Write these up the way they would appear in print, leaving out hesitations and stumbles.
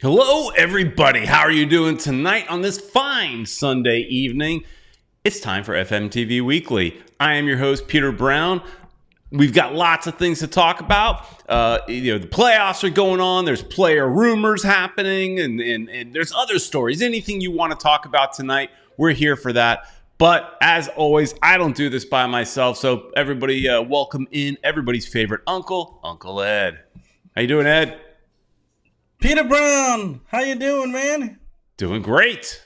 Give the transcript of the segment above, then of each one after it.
Hello, everybody. How are you doing tonight on this fine Sunday evening? It's time for FMTV Weekly. I am your host, Peter Brown. We've got lots of things to talk about. The playoffs are going on. There's player rumors happening, and there's other stories. Anything you want to talk about tonight, we're here for that. But as always, I don't do this by myself. So everybody, welcome in everybody's favorite uncle, Uncle Ed. How you doing, Ed? Peter Brown, how you doing, man? Doing great.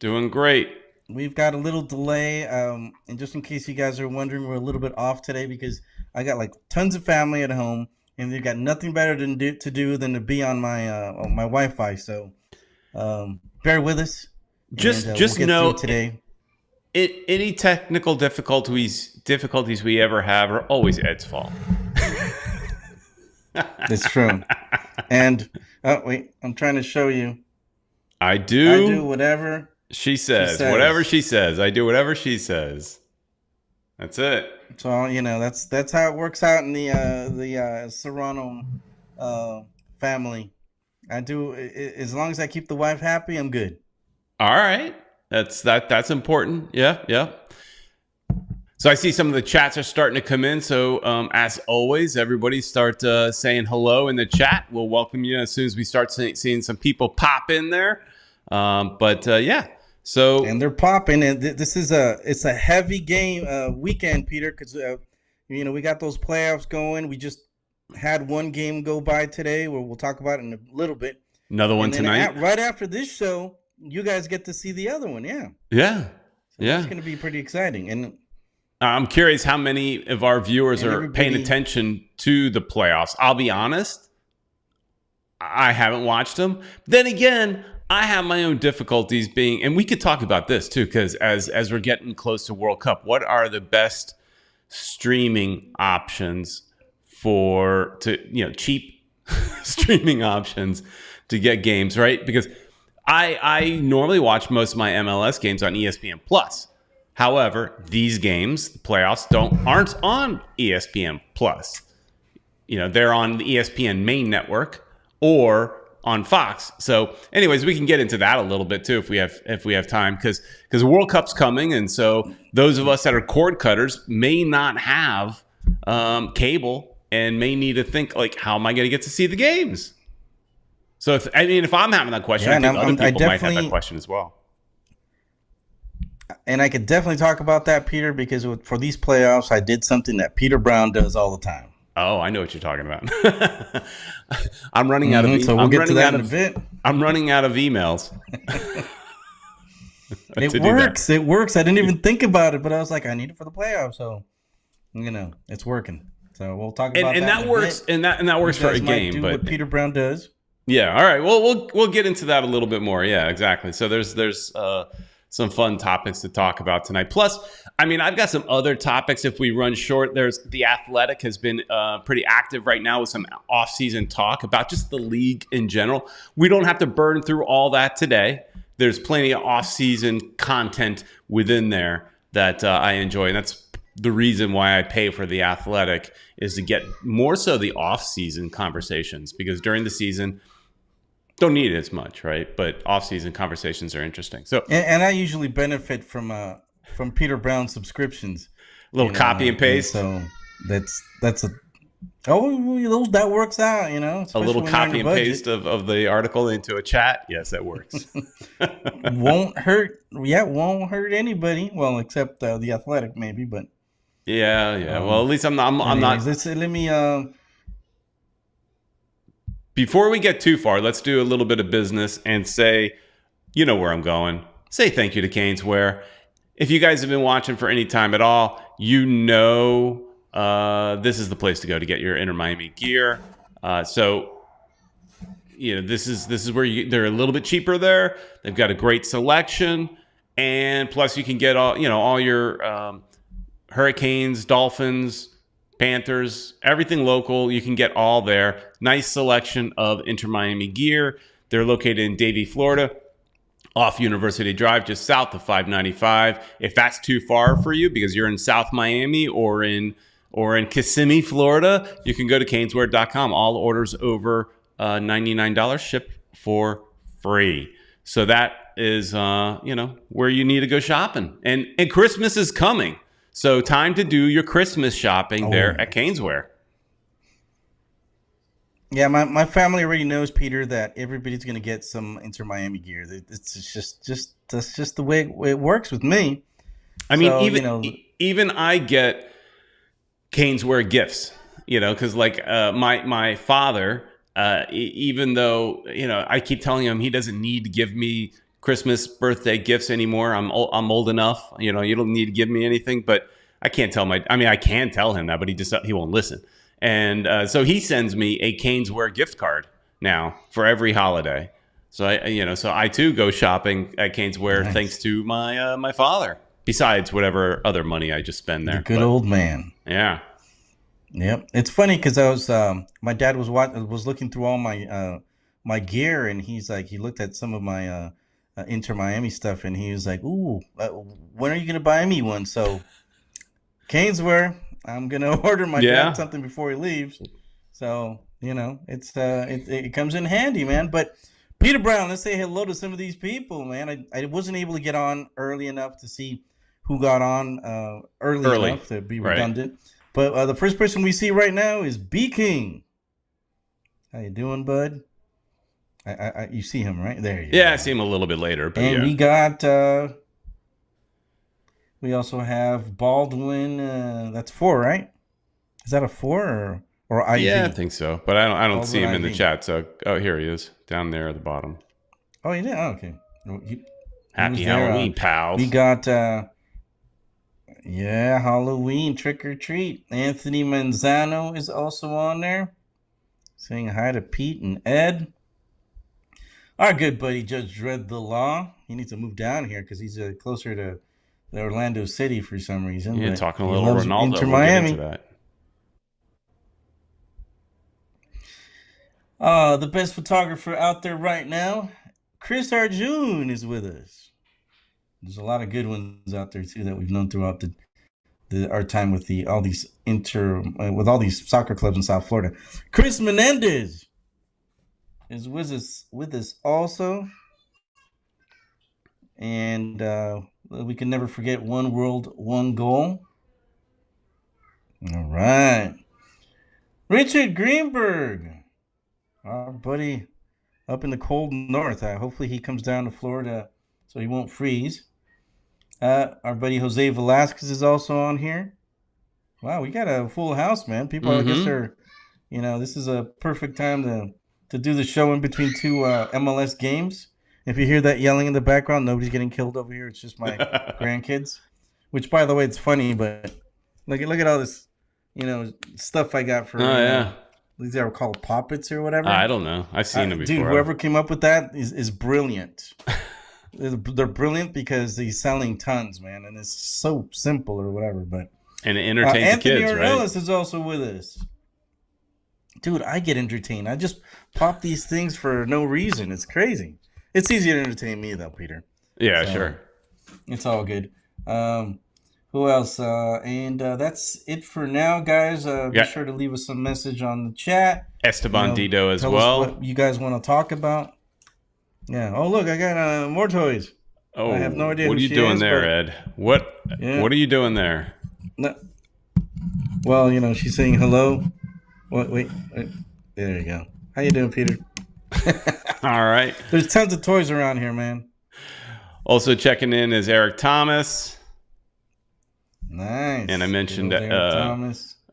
Doing great. We've got a little delay, and just in case you guys are wondering, we're a little bit off today because I got like tons of family at home, and they've got nothing better than to be on my Wi-Fi. So bear with us. Just we'll know today. Any technical difficulties we ever have are always Ed's fault. It's true. And wait, I'm trying to show you. I do whatever she says. Whatever she says. I do whatever she says. That's it. So that's how it works out in the Serrano family. I do as long as I keep the wife happy, I'm good. All right. That's important. Yeah. So I see some of the chats are starting to come in. So as always, everybody start saying hello in the chat. We'll welcome you as soon as we start seeing some people pop in there. Yeah. So and they're popping, and this is it's a heavy game weekend, Peter, because we got those playoffs going. We just had one game go by today, where we'll talk about it in a little bit. Another one tonight. Right after this show, you guys get to see the other one. Yeah. So it's going to be pretty exciting, and I'm curious how many of our viewers are paying attention to the playoffs. I'll be honest, I haven't watched them. Then again, I have my own difficulties and we could talk about this too, because as we're getting close to World Cup, what are the best streaming options cheap streaming options to get games, right? Because I normally watch most of my MLS games on ESPN Plus. However, these games, the playoffs, aren't on ESPN Plus. They're on the ESPN main network or on Fox. So, anyways, we can get into that a little bit too if we have time, because the World Cup's coming, and so those of us that are cord cutters may not have cable and may need to think like, how am I going to get to see the games? So, if I'm having that question, I think other people might have that question as well. And I could definitely talk about that, Peter, because for these playoffs, I did something that Peter Brown does all the time. Oh, I know what you're talking about. I'm running out of. So we'll get to that in a bit. I'm running out of emails. It works. It works. I didn't even think about it, but I was like, I need it for the playoffs, so it's working. So we'll talk about that. And that works. And that works for a game. But what Peter Brown does. Yeah. All right. Well, we'll get into that a little bit more. Yeah. Exactly. So there's some fun topics to talk about tonight. Plus, I've got some other topics if we run short. There's The Athletic has been pretty active right now with some off-season talk about just the league in general. We don't have to burn through all that today. There's plenty of off-season content within there that I enjoy, and that's the reason why I pay for The Athletic, is to get more so the off-season conversations, because during the season, don't need it as much, right? But off-season conversations are interesting. So, and I usually benefit from Peter Brown subscriptions. A little copy and paste. And so that works out, A little copy and paste of the article into a chat. Yes, that works. Won't hurt. Yeah, won't hurt anybody. Well, except The Athletic, maybe. But yeah. Well, at least I'm not. Let me. Before we get too far, let's do a little bit of business and say, you know where I'm going. Say thank you to Caneswear. If you guys have been watching for any time at all, this is the place to go to get your Inter Miami gear. This is where they're a little bit cheaper there. They've got a great selection, and plus you can get all your Hurricanes, Dolphins, Panthers, everything local. You can get all there. Nice selection of Inter Miami gear. They're located in Davie, Florida, off University Drive, just south of 595. If that's too far for you because you're in South Miami or in Kissimmee, Florida, you can go to caneswear.com. All orders over $99 shipped for free. So that is, where you need to go shopping. And Christmas is coming. So time to do your Christmas shopping there at Caneswear. Yeah, my family already knows, Peter, that everybody's going to get some Inter Miami gear. It's just that's just the way it works with me. I mean, even I get Caneswear gifts, because like my father, even though I keep telling him he doesn't need to give me Christmas birthday gifts anymore. I'm old enough. You don't need to give me anything, but I can't tell I can tell him that, but he won't listen. And so he sends me a Caneswear gift card now for every holiday. So I too go shopping at Caneswear thanks to my father. Besides whatever other money I just spend there. The good old man. Yeah. Yep. It's funny because I was my dad was looking through all my gear, and he looked at some of my Inter Miami stuff, and he was like, "Ooh, when are you gonna buy me one?" So Caneswear. I'm gonna order my dad something before he leaves, so it comes in handy, man. But Peter Brown, let's say hello to some of these people, man. I wasn't able to get on early enough to see who got on early enough to be redundant. Right. But the first person we see right now is B King. How you doing, bud? You see him right there. I see him a little bit later. But and we got. We also have Baldwin. That's 4, right? Is that a 4 or IV? Yeah, I think so. But I don't see him in the chat. So here he is down there at the bottom. Oh, you did? Oh, okay. Happy Halloween, pals. We got Halloween trick or treat. Anthony Manzano is also on there, saying hi to Pete and Ed. Our good buddy Judge Dredd the Law. He needs to move down here because he's closer to Orlando City for some reason. Yeah, talking a little Ronaldo. Inter Miami. We'll get into The best photographer out there right now, Chris Arjun, is with us. There's a lot of good ones out there too that we've known throughout our time with all these soccer clubs in South Florida. Chris Menendez is with us also, and we can never forget One World, One Goal. All right. Richard Greenberg, our buddy up in the cold north. Hopefully he comes down to Florida so he won't freeze. Our buddy Jose Velasquez is also on here. Wow, we got a full house, man. People, I guess are, this is a perfect time to do the show in between two MLS games. If you hear that yelling in the background, nobody's getting killed over here. It's just my grandkids. Which, by the way, it's funny, but look at all this, stuff I got for. Oh yeah. These are called poppets or whatever. I don't know. I've seen them before. Dude, whoever came up with that is brilliant. They're brilliant because he's selling tons, man, and it's so simple or whatever. But and it entertains the kids, Anthony right? Ornelas is also with us. Dude, I get entertained. I just pop these things for no reason. It's crazy. It's easier to entertain me, though, Peter. Yeah, sure. It's all good. Who else? And that's it for now, guys. Be sure to leave us some message on the chat. Esteban Dido as tell well. Us what you guys want to talk about. Yeah. Oh, look, I got more toys. Oh, I have no idea what are you doing there, Ed? What are you doing there? No. Well, she's saying hello. Wait. There you go. How you doing, Peter? All right. There's tons of toys around here, man. Also checking in is Eric Thomas. Nice. And I mentioned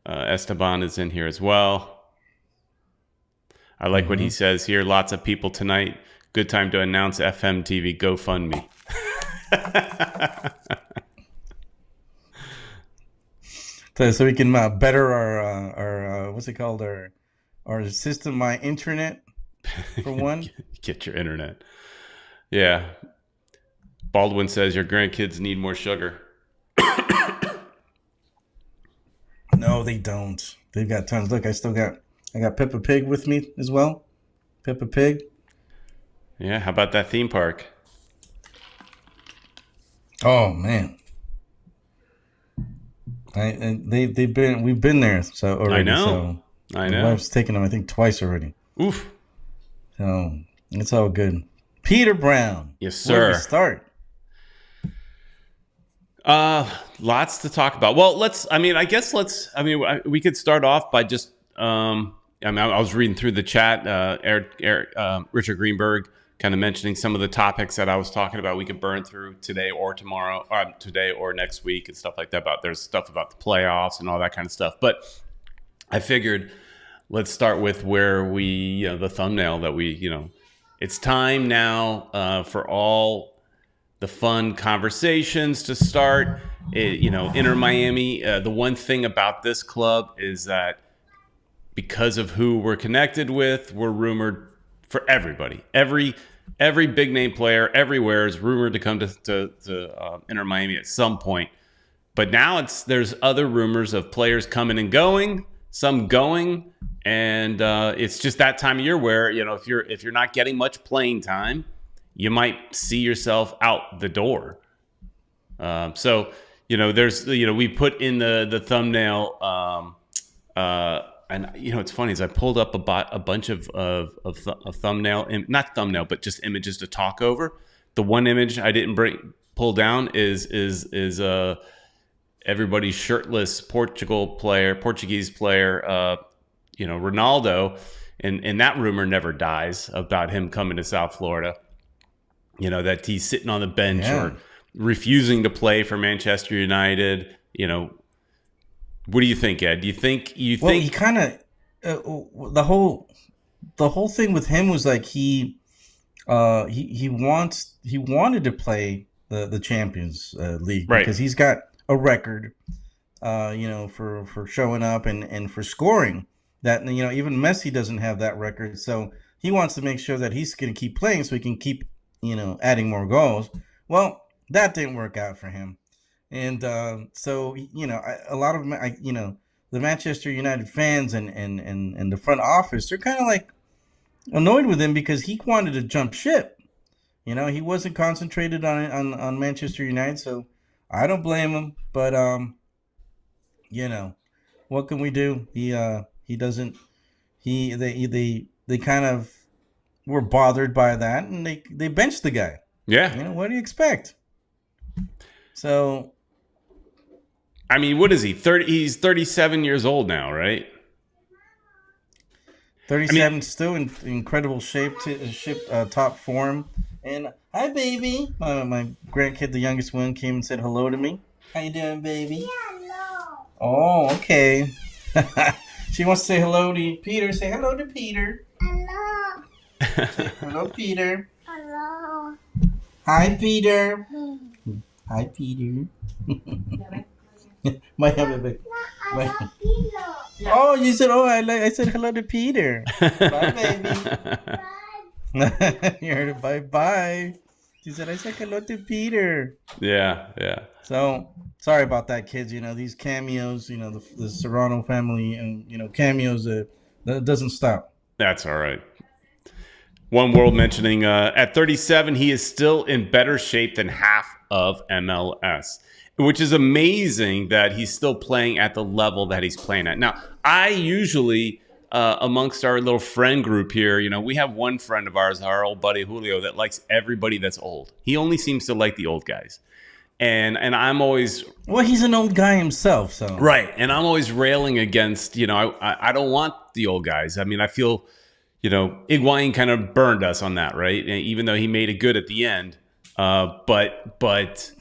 Esteban is in here as well. I like what he says here. Lots of people tonight. Good time to announce FMTV GoFundMe. So we can better our what's it called, our system, my internet, for one. Get your internet. Yeah. Baldwin says your grandkids need more sugar. No, they don't. They've got tons. Look, I got Peppa Pig with me as well. Peppa Pig. Yeah, how about that theme park? Oh man. We've been there so already. I know. My wife's taken them, I think, twice already. Oof. So it's all good. Peter Brown. Yes, Where do we sir. start? Lots to talk about. Well, we could start off by just, I was reading through the chat, Richard Greenberg kind of mentioning some of the topics that I was talking about. We could burn through today or tomorrow, today or next week and stuff like that. There's stuff about the playoffs and all that kind of stuff. But I figured let's start with where the thumbnail that it's time now for all the fun conversations to start. Inter Miami. The one thing about this club is that because of who we're connected with, we're rumored for everybody. Every big name player everywhere is rumored to come to Inter Miami at some point. But now there's other rumors of players coming and going, some going, and it's just that time of year where if you're not getting much playing time, you might see yourself out the door. So we put in the thumbnail, and it's funny is I pulled up a bunch of thumbnail, not thumbnail, but just images to talk over. The one image I didn't pull down is everybody's shirtless Portuguese player, Ronaldo, and that rumor never dies about him coming to South Florida. That he's sitting on the bench or refusing to play for Manchester United. What do you think, Ed? Do you think he kind of the whole thing with him was like he wanted to play the Champions League because he's got a record, for showing up and for scoring that even Messi doesn't have that record. So he wants to make sure that he's going to keep playing so he can keep adding more goals. Well, that didn't work out for him. And so a lot of the Manchester United fans and the front office, they're kind of like annoyed with him because he wanted to jump ship. He wasn't concentrated on Manchester United, so I don't blame him. But what can we do? He doesn't. They kind of were bothered by that, and they benched the guy. Yeah. What do you expect? So. I mean, what is he? He's 37 years old now, right? 37, still in incredible shape, top form. And hi, baby. My grandkid, the youngest one, came and said hello to me. How you doing, baby? Hello. Oh, okay. She wants to say hello to Peter. Say hello to Peter. Hello. Say hello, Peter. Hello. Hi, Peter. Hi, Peter. Oh, you said, I said hello to Peter. Bye, baby. Bye. You heard it. Bye. She said, I said hello to Peter. Yeah. So, sorry about that, kids. These cameos, the Serrano family and, cameos, that doesn't stop. That's all right. One World mentioning at 37, he is still in better shape than half of MLS, which is amazing that he's still playing at the level that he's playing at. Now, I usually, amongst our little friend group here, we have one friend of ours, our old buddy Julio, that likes everybody that's old. He only seems to like the old guys. And I'm always... Well, he's an old guy himself, so... Right, and I'm always railing against, I don't want the old guys. I mean, I feel, Higuain kind of burned us on that, right? Even though he made it good at the end. But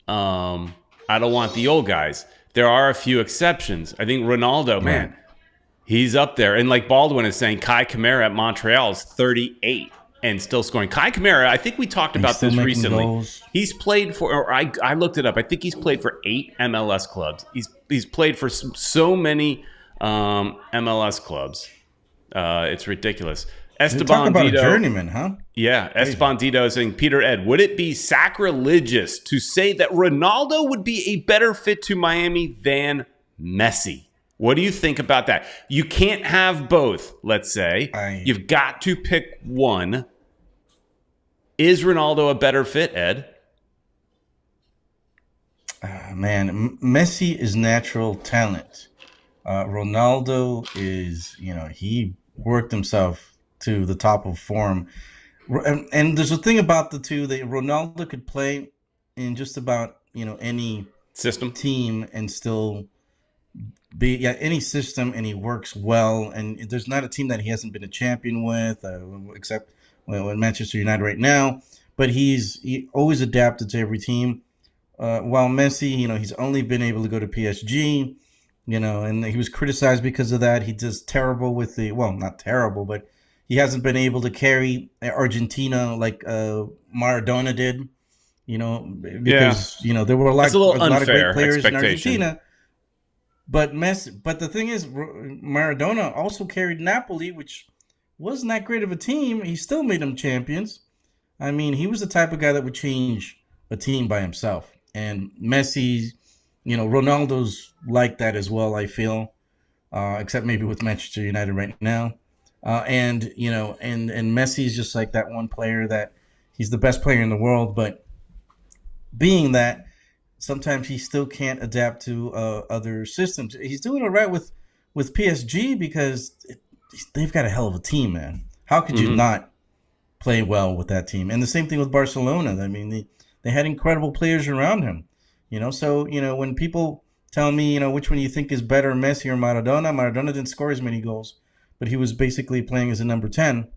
I don't want the old guys. There are a few exceptions. I think Ronaldo, man, he's up there. And like Baldwin is saying, Kai Kamara at Montreal is 38 and still scoring. Kai Kamara, I think we talked about this recently. Goals. He's played for, or I looked it up. I think he's played for 8 MLS clubs. He's played for so many MLS clubs. It's ridiculous. Esteban about Dito, a journeyman, huh? Yeah, Esteban Dito is saying, Peter Ed, would it be sacrilegious to say that Ronaldo would be a better fit to Miami than Messi? What do you think about that? You can't have both, let's say. You've got to pick one. Is Ronaldo a better fit, Ed? Man, Messi is natural talent. Ronaldo is, he worked himself to the top of form. And there's a thing about the two that Ronaldo could play in just about any System. team and still be any system, and he works well. And there's not a team that he hasn't been a champion with, except with Manchester United right now. But he always adapted to every team. While Messi, he's only been able to go to PSG, and he was criticized because of that. He does terrible with not terrible, but he hasn't been able to carry Argentina like Maradona did, because there were a lot of great players in Argentina. But the thing is, Maradona also carried Napoli, which wasn't that great of a team. He still made them champions. I mean, he was the type of guy that would change a team by himself. And Messi, Ronaldo's like that as well, I feel, except maybe with Manchester United right now. And Messi's just like that one player that he's the best player in the world, but being that, sometimes he still can't adapt to other systems. He's doing all right with PSG because they've got a hell of a team, man. How could you not play well with that team? And the same thing with Barcelona. I mean, they had incredible players around him. So when people tell me, which one you think is better, Messi or Maradona didn't score as many goals, but he was basically playing as a number 10,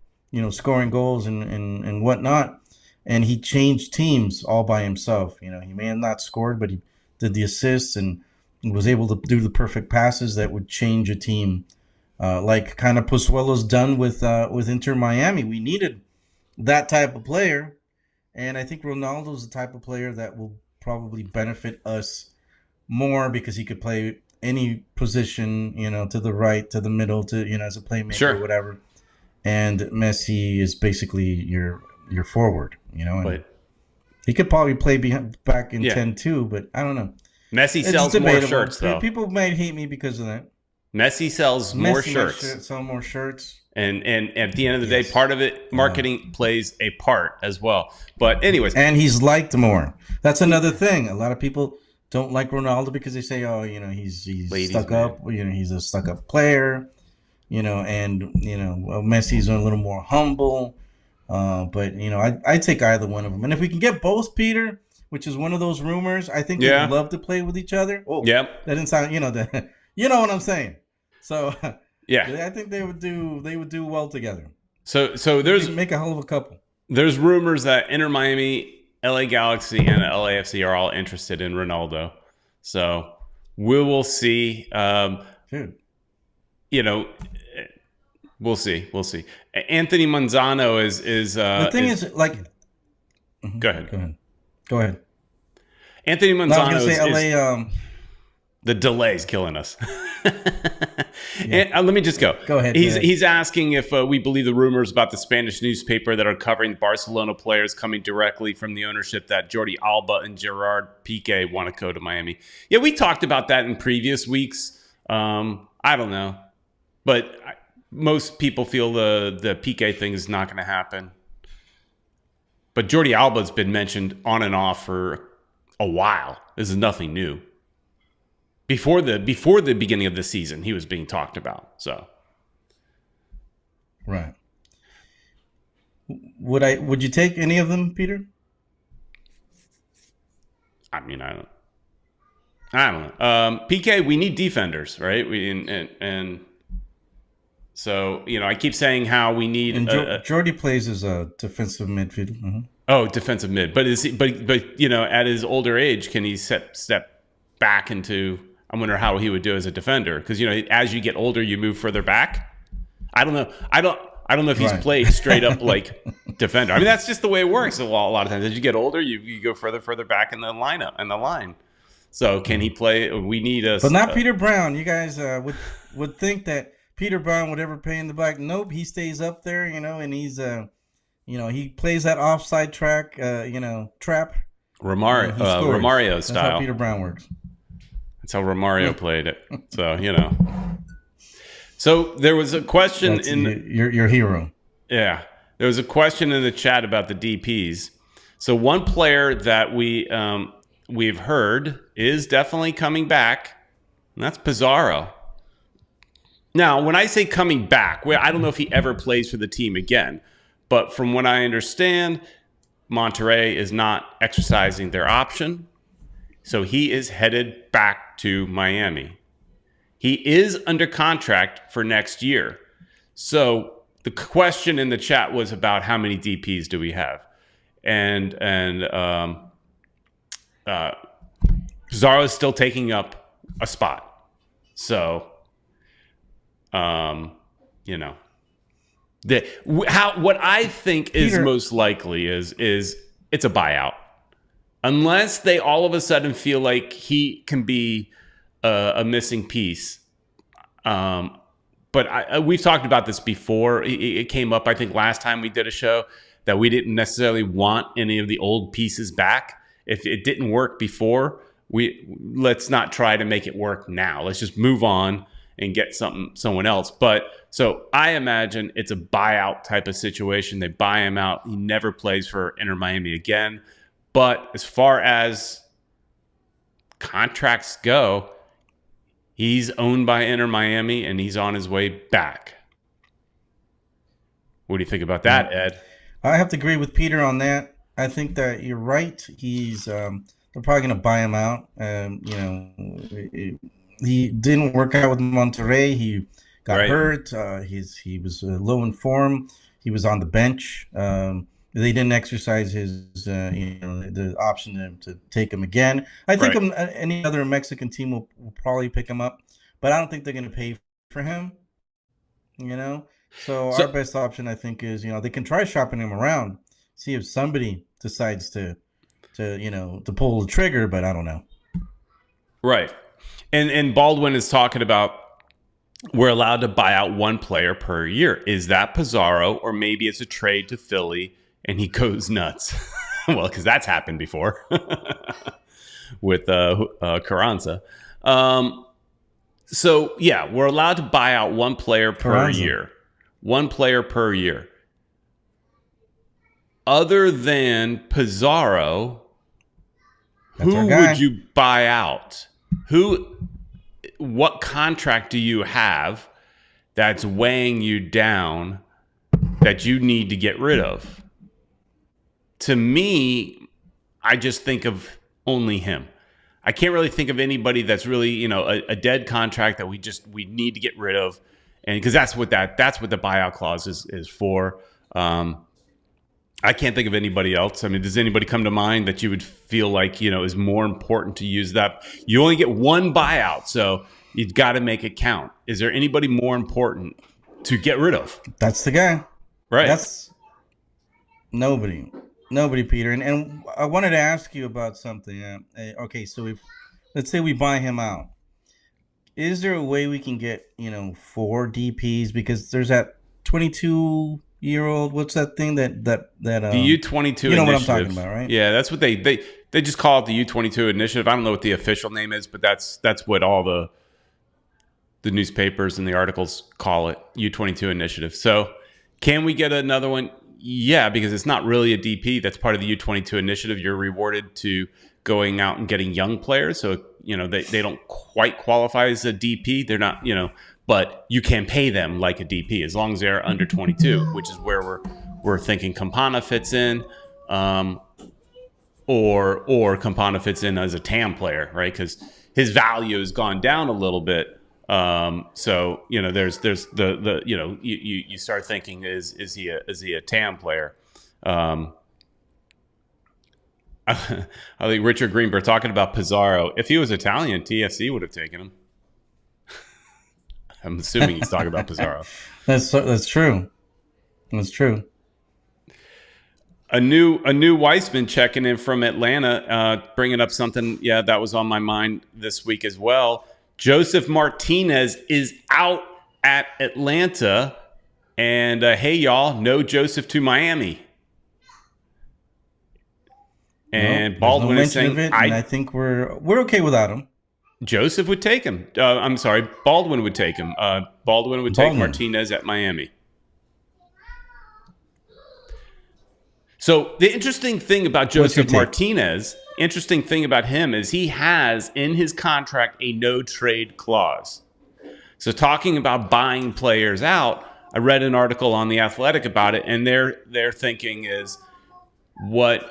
scoring goals and whatnot. And he changed teams all by himself. He may have not scored, but he did the assists and was able to do the perfect passes that would change a team, like kind of Pozuelo's done with Inter Miami. We needed that type of player, and I think Ronaldo's the type of player that will probably benefit us more because he could play any position, to the right, to the middle, to as a playmaker or whatever. And Messi is basically your forward, and he could probably play back in 10 too, but I don't know. Messi sells more shirts, though. People might hate me because of that. Messi sells more shirts. Sell more shirts. And at the end of the day, part of it, marketing plays a part as well. But anyways. And he's liked more. That's another thing. A lot of people don't like Ronaldo because they say, he's stuck up. He's a stuck up player. Messi's a little more humble. But I take either one of them. And if we can get both, Peter, which is one of those rumors, I think they'd love to play with each other. Oh, yeah. That didn't sound, you know what I'm saying. So yeah, I think they would do well together. So there's make a hell of a couple. There's rumors that Inter Miami, LA Galaxy, and LAFC are all interested in Ronaldo. So we will see. Dude. We'll see. Anthony Manzano is the thing is like. Go ahead. I Anthony was Manzano gonna say LA. The delay's killing us. And, let me just go. Go ahead. He's asking if we believe the rumors about the Spanish newspaper that are covering Barcelona players coming directly from the ownership that Jordi Alba and Gerard Piqué want to go to Miami. Yeah, we talked about that in previous weeks. I don't know, but most people feel the Piqué thing is not going to happen. But Jordi Alba's been mentioned on and off for a while. This is nothing new. Before the beginning of the season, he was being talked about. So, right. Would you take any of them, Peter? I mean, I don't know. PK, we need defenders, right? And so I keep saying how we need. And Jordi plays as a defensive midfielder. Mm-hmm. Oh, defensive mid, but is he? But at his older age, can he step back into? I wonder how he would do as a defender, because as you get older, you move further back. I don't know. I don't know if he's played straight up like defender. I mean, that's just the way it works. A lot of times, as you get older, you go further back in the lineup and the line. So can he play? We need a. But not Peter Brown. You guys would think that Peter Brown would ever play in the back. Nope, he stays up there. And he's he plays that offside trap. Romario style. That's how Peter Brown works. That's how Romario played it. So, So there was a question your hero. Yeah. There was a question in the chat about the DPs. So one player that we've heard is definitely coming back, and that's Pizarro. Now, when I say coming back, well, I don't know if he ever plays for the team again. But from what I understand, Monterrey is not exercising their option. So he is headed back to Miami. He is under contract for next year. So the question in the chat was about how many DPs do we have? And Pizarro is still taking up a spot. So, what I think is Peter, most likely is it's a buyout, unless they all of a sudden feel like he can be a missing piece. But we've talked about this before. It came up, I think, last time we did a show that we didn't necessarily want any of the old pieces back. If it didn't work before, let's not try to make it work now. Let's just move on and get someone else. But so I imagine it's a buyout type of situation. They buy him out. He never plays for Inter Miami again. But as far as contracts go, he's owned by Inter Miami and he's on his way back. What do you think about that, Ed? I have to agree with Peter on that. I think that you're right. He's they're probably going to buy him out. He didn't work out with Monterrey. He got hurt. He was low in form. He was on the bench. They didn't exercise the option to take him again. I think any other Mexican team will probably pick him up, but I don't think they're going to pay for him. So our best option, I think, is they can try shopping him around, see if somebody decides to pull the trigger, but I don't know. Right. And Baldwin is talking about we're allowed to buy out one player per year. Is that Pizarro, or maybe it's a trade to Philly and he goes nuts? Well, because that's happened before with Carranza. So, yeah, we're allowed to buy out one player per year. One player per year. Other than Pizarro, who would you buy out? What contract do you have that's weighing you down that you need to get rid of? To me, I just think of only him. I can't really think of anybody that's really, a dead contract that we need to get rid of. And because that's what the buyout clause is for. I can't think of anybody else. I mean, does anybody come to mind that you would feel like, is more important to use that? You only get one buyout, so you've got to make it count. Is there anybody more important to get rid of? That's the guy. Right. That's nobody, Peter. And I wanted to ask you about something. Okay, so let's say we buy him out. Is there a way we can get, 4 DPs? Because there's that 22-year-old, what's that thing that the U22 initiative. You know what I'm talking about, right? Yeah, that's what they just call it, the U22 initiative. I don't know what the official name is, but that's what all the newspapers and the articles call it, U22 initiative. So can we get another one? Yeah, because it's not really a DP. That's part of the U22 initiative. You're rewarded to going out and getting young players. So, they don't quite qualify as a DP. They're not, but you can pay them like a DP as long as they're under 22, which is where we're thinking Campana fits in, or Campana fits in as a TAM player, right? Because his value has gone down a little bit. So there's the you start thinking is he a TAM player? I think Richard Greenberg talking about Pizarro. If he was Italian, TFC would have taken him. I'm assuming he's talking about Pizarro. That's true. That's true. A new Weissman checking in from Atlanta, bringing up something. Yeah, that was on my mind this week as well. Joseph Martinez is out at Atlanta, and hey, y'all, no Joseph to Miami. And Baldwin is saying, I think we're okay without him. Joseph would take him. I'm sorry, Baldwin would take him. Baldwin would take Martinez at Miami. So the interesting thing about Joseph Martinez, interesting thing about him is he has in his contract a no trade clause. So talking about buying players out, I read an article on The Athletic about it, and their thinking is what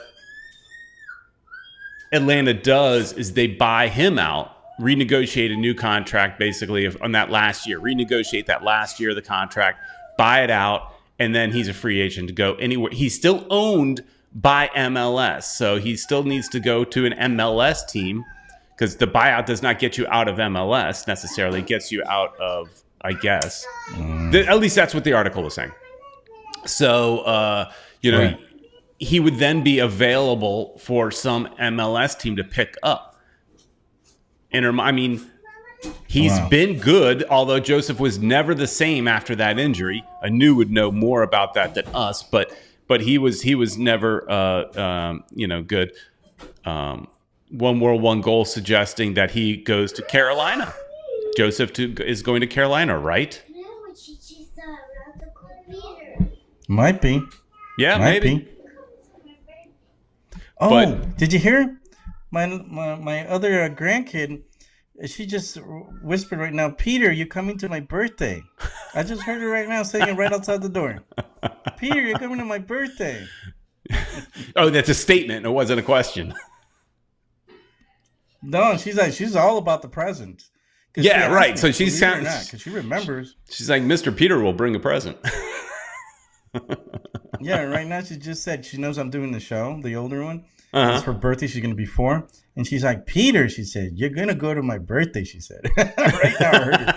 Atlanta does is they buy him out, renegotiate a new contract basically on that last year, renegotiate that last year of the contract, buy it out, and then he's a free agent to go anywhere. He's still owned by MLS, so he still needs to go to an MLS team because the buyout does not get you out of MLS necessarily, it gets you out of, I guess. At least that's what the article was saying. So, right. He would then be available for some MLS team to pick up. And I mean, he's been good, although Joseph was never the same after that injury. Anu would know more about that than us, but he was never good. One World, One Goal suggesting that he goes to Carolina. Joseph is going to Carolina, right? Might be. Yeah, maybe. Oh, but, did you hear? My other grandkid, she just whispered right now, Peter, you're coming to my birthday. I just heard her right now saying it right outside the door. Peter, you're coming to my birthday. Oh, that's a statement. It wasn't a question. No, she's all about the present. Yeah, right. So she's because she remembers. She's like, Mr. Peter will bring a present. Yeah, right now she just said she knows I'm doing the show, the older one. It's her birthday. She's going to be 4. And she's like, Peter, she said, you're going to go to my birthday, she said. Right now I heard it.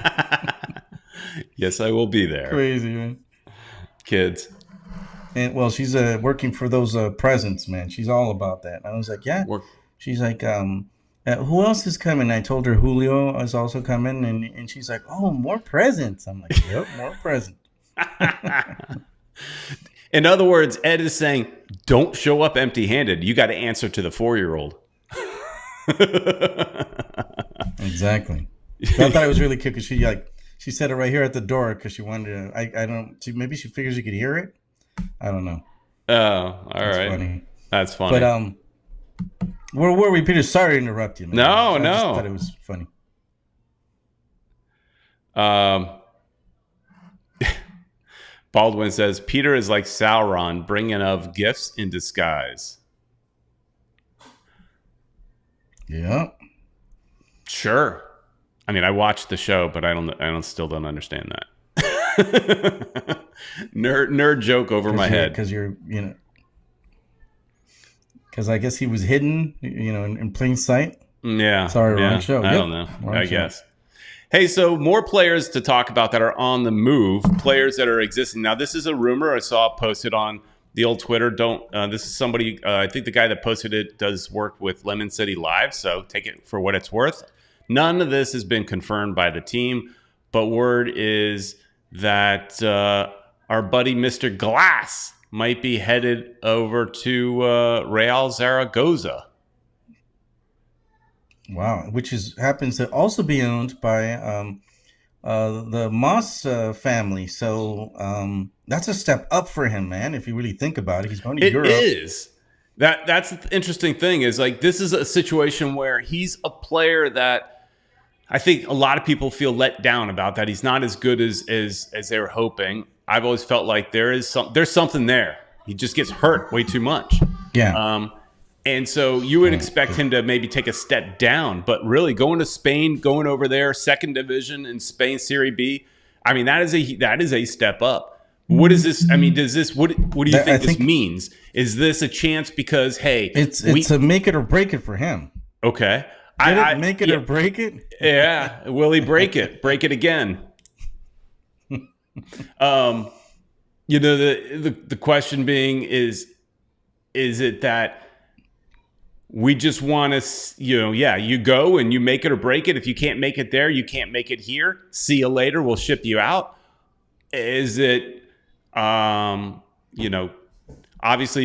Yes, I will be there. Crazy, man. Kids. And well, she's working for those presents, man. She's all about that. I was like, yeah. She's like, who else is coming? I told her Julio is also coming. And she's like, oh, more presents. I'm like, yep, more presents. In other words, Ed is saying, don't show up empty-handed. You got to answer to the 4-year-old. Exactly. So I thought it was really cute because she said it right here at the door because she wanted to. Maybe she figures you could hear it. I don't know. Oh, all right. Funny. That's funny. But where were we, Peter? Sorry to interrupt you, man. No. I just thought it was funny. Baldwin says, Peter is like Sauron, bringing of gifts in disguise. Yeah. Sure. I mean, I watched the show, but I still don't understand that. nerd joke over my head. Because because I guess he was hidden, in plain sight. Yeah. Sorry, wrong show. I don't know. I guess. Hey, so more players to talk about that are on the move, players that are existing. Now, this is a rumor I saw posted on the old Twitter. This is somebody, I think the guy that posted it does work with Lemon City Live, so take it for what it's worth. None of this has been confirmed by the team, but word is that our buddy Mr. Glass might be headed over to Real Zaragoza. Wow, which happens to also be owned by the Moss family. So that's a step up for him, man. If you really think about it, he's going to Europe. It is. That's the interesting thing is like this is a situation where he's a player that I think a lot of people feel let down about that. He's not as good as they were hoping. I've always felt like there's something there. He just gets hurt way too much. Yeah. And so you would expect him to maybe take a step down, but really going to Spain, going over there, second division in Spain, Serie B. I mean, that is a step up. What is this? I mean, what do you think this means? Is this a chance because, hey, it's a make it or break it for him. Okay. Make it or break it? Yeah. Will he break it? Break it again. The question being is it that we just want to, you go and you make it or break it. If you can't make it there, you can't make it here. See you later. We'll ship you out. Is it, obviously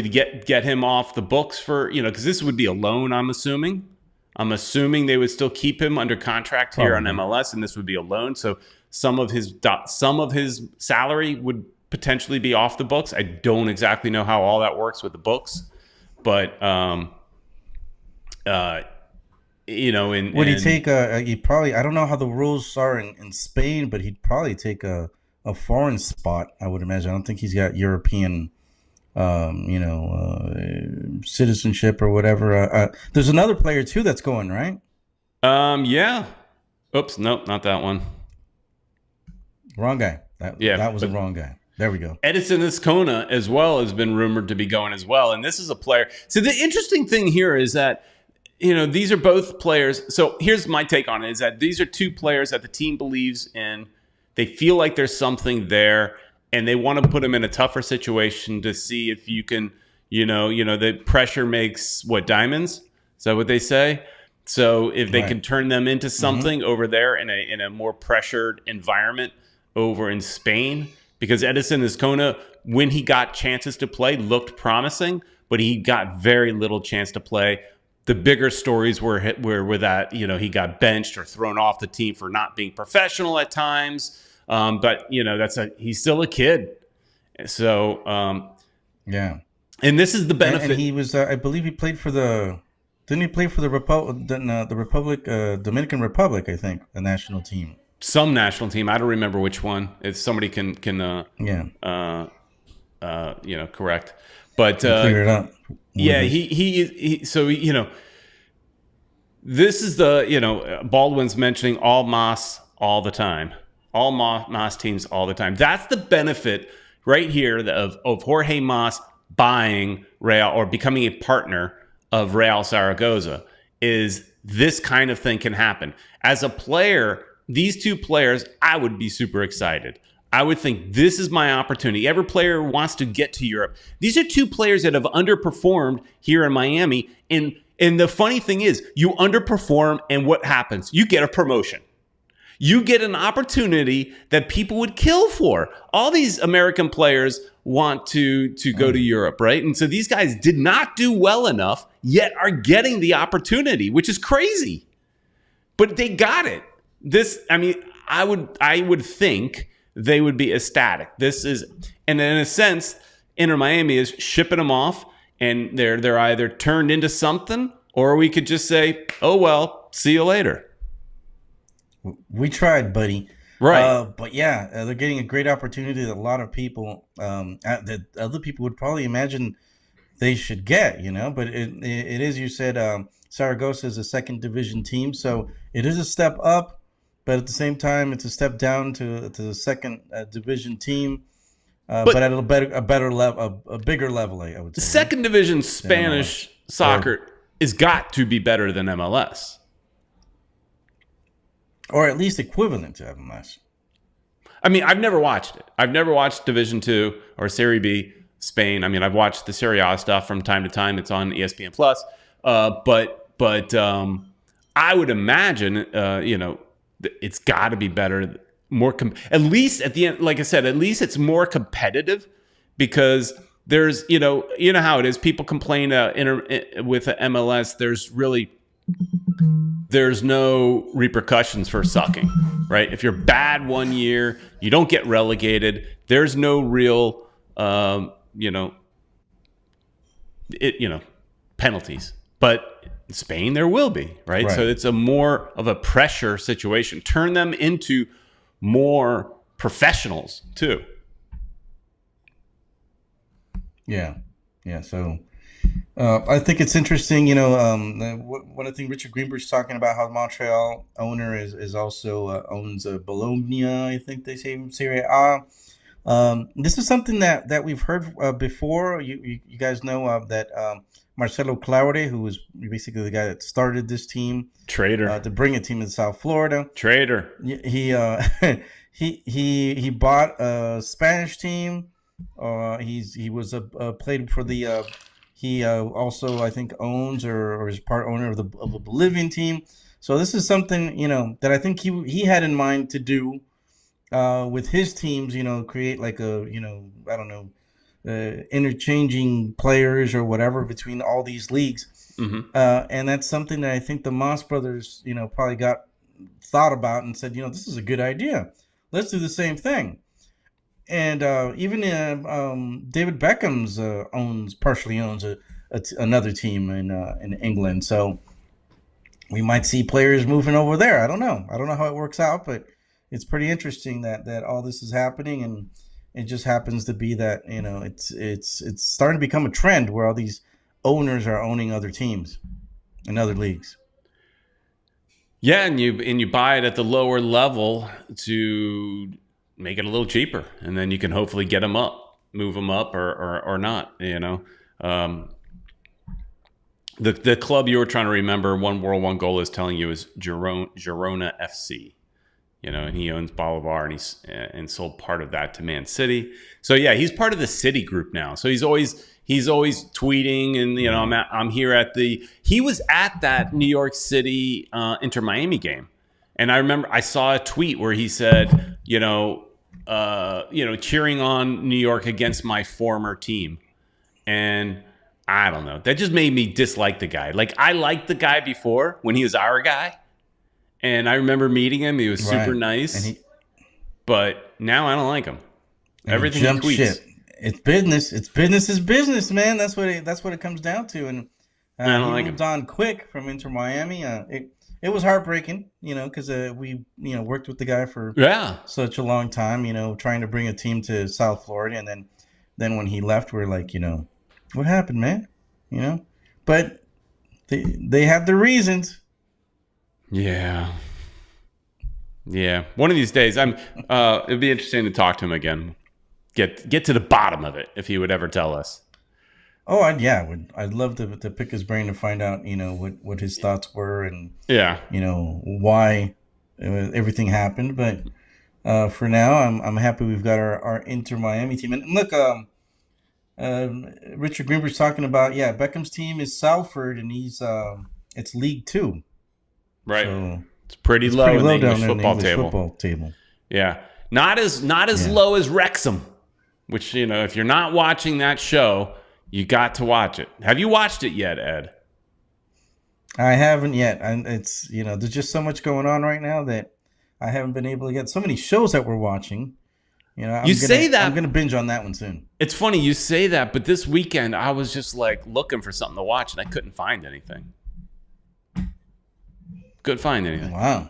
to get him off the books for, because this would be a loan, I'm assuming. I'm assuming they would still keep him under contract here on MLS, and this would be a loan. So some of his salary would potentially be off the books. I don't exactly know how all that works with the books, but Would he take he probably, I don't know how the rules are in Spain, but he'd probably take a foreign spot, I would imagine. I don't think he's got European citizenship or whatever. There's another player too that's going, right? Yeah. Oops, nope, not that one. Wrong guy. That was the wrong guy. There we go. Edison Escona as well has been rumored to be going as well. And this is a player. So the interesting thing here is that, these are both players. So here's my take on it, is that these are two players that the team believes in. They feel like there's something there, and they want to put them in a tougher situation to see if you can, the pressure makes diamonds? Is that what they say? So if they can turn them into something over there in a more pressured environment over in Spain, because Edison Escona, when he got chances to play, looked promising, but he got very little chance to play. The bigger stories were that he got benched or thrown off the team for not being professional at times. But he's still a kid. So yeah, and this is the benefit. And he was, I believe, he played for didn't he play for the Dominican Republic? I think the national team. Some national team. I don't remember which one. If somebody can correct. But clear it up. Yeah, this is Baldwin's mentioning all Mas all the time. All Mas teams all the time. That's the benefit right here of Jorge Mas buying Real or becoming a partner of Real Zaragoza, is this kind of thing can happen. As a player, these two players, I would be super excited. I would think this is my opportunity. Every player wants to get to Europe. These are two players that have underperformed here in Miami. And the funny thing is, you underperform, and what happens? You get a promotion. You get an opportunity that people would kill for. All these American players want to go to Europe, right? And so these guys did not do well enough, yet are getting the opportunity, which is crazy. But they got it. I would think they would be ecstatic. And in a sense, Inter Miami is shipping them off, and they're either turned into something, or we could just say, oh well, see you later. We tried, buddy. Right. But yeah, they're getting a great opportunity that a lot of people, that other people would probably imagine they should get, But it is, you said, Zaragoza is a second division team, so it is a step up, but at the same time, it's a step down to the second division team, but at a better level, a bigger level, I would say. Second division Spanish soccer is got to be better than MLS. Or at least equivalent to MLS. I've never watched it. I've never watched Division 2 or Serie B Spain. I've watched the Serie A stuff from time to time. It's on ESPN Plus. But I would imagine, it's got to be better, at least at the end. Like I said, at least it's more competitive, because there's, how it is. People complain with MLS. There's no repercussions for sucking, right? If you're bad one year, you don't get relegated. There's no real, penalties. But in Spain, there will be, right? So it's a more of a pressure situation. Turn them into more professionals too. Yeah. So I think it's interesting. One thing Richard Greenberg's talking about, how the Montreal owner is also owns Bologna. I think they say Serie A. This is something that we've heard before. You guys know that Marcelo Claure, who was basically the guy that started this team, traitor, to bring a team to South Florida. Traitor. He bought a Spanish team. He was played for the. He also, I think, owns or is part owner of a Bolivian team. So this is something that I think he had in mind to do with his teams. Create like a I don't know. Interchanging players or whatever between all these leagues. Mm-hmm. And that's something that I think the Moss brothers, probably thought about and said, this is a good idea. Let's do the same thing. And even David Beckham's partially owns another team in England. So we might see players moving over there. I don't know. I don't know how it works out, but it's pretty interesting that all this is happening, and it just happens to be that it's starting to become a trend where all these owners are owning other teams in other leagues. Yeah, and you buy it at the lower level to make it a little cheaper, and then you can hopefully get them up, move them up, or not. The club you were trying to remember, One World, One Goal is telling you is Girona FC. And he owns Bolivar, and sold part of that to Man City. So yeah, he's part of the City group now. So he's always tweeting, and I'm here at he was at that New York City Inter Miami game, and I remember I saw a tweet where he said, cheering on New York against my former team, and I don't know, that just made me dislike the guy. Like, I liked the guy before when he was our guy. And I remember meeting him. He was super nice. But now I don't like him. Everything he tweets. Ship. It's business. It's business is business, man. That's what it comes down to. And I don't like moved on quick from Inter Miami. It was heartbreaking, because we worked with the guy for such a long time, trying to bring a team to South Florida. And then when he left, we're like, what happened, man? But they had their reasons. Yeah. One of these days, it'd be interesting to talk to him again. Get to the bottom of it, if he would ever tell us. Oh, I'd love to pick his brain to find out, what his thoughts were, and why everything happened. But for now, I'm happy we've got our Inter Miami team. And look, Richard Greenberg's talking about Beckham's team is Salford, and he's it's League Two. Right, so it's pretty low in the English football table. Yeah, not as low as Wrexham, which if you're not watching that show, you got to watch it. Have you watched it yet, Ed? I haven't yet, and it's there's just so much going on right now that I haven't been able to get so many shows that we're watching. I'm gonna binge on that one soon. It's funny you say that, but this weekend I was just like looking for something to watch, and I couldn't find anything. Couldn't find anything. Wow.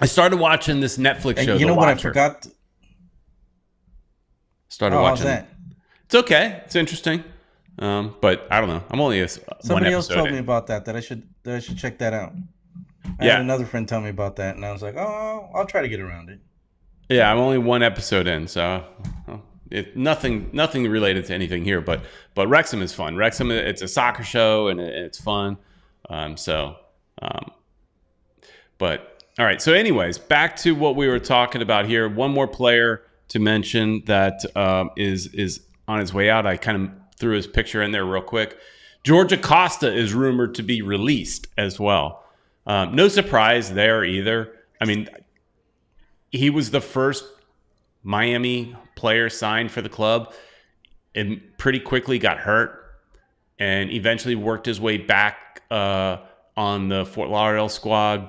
I started watching this Netflix show. You know what I forgot? Started watching. How's that? It's okay. It's interesting. But I don't know. I'm only somebody else told me about that I should check that out. I had another friend tell me about that, and I was like, oh, I'll try to get around it. Yeah, I'm only one episode in, so nothing related to anything here. But Wrexham is fun. Wrexham, it's a soccer show, and it's fun. But all right. So, anyways, back to what we were talking about here. One more player to mention that is on his way out. I kind of threw his picture in there real quick. George Acosta is rumored to be released as well. No surprise there either. I mean, he was the first Miami player signed for the club, and pretty quickly got hurt, and eventually worked his way back on the Fort Lauderdale squad.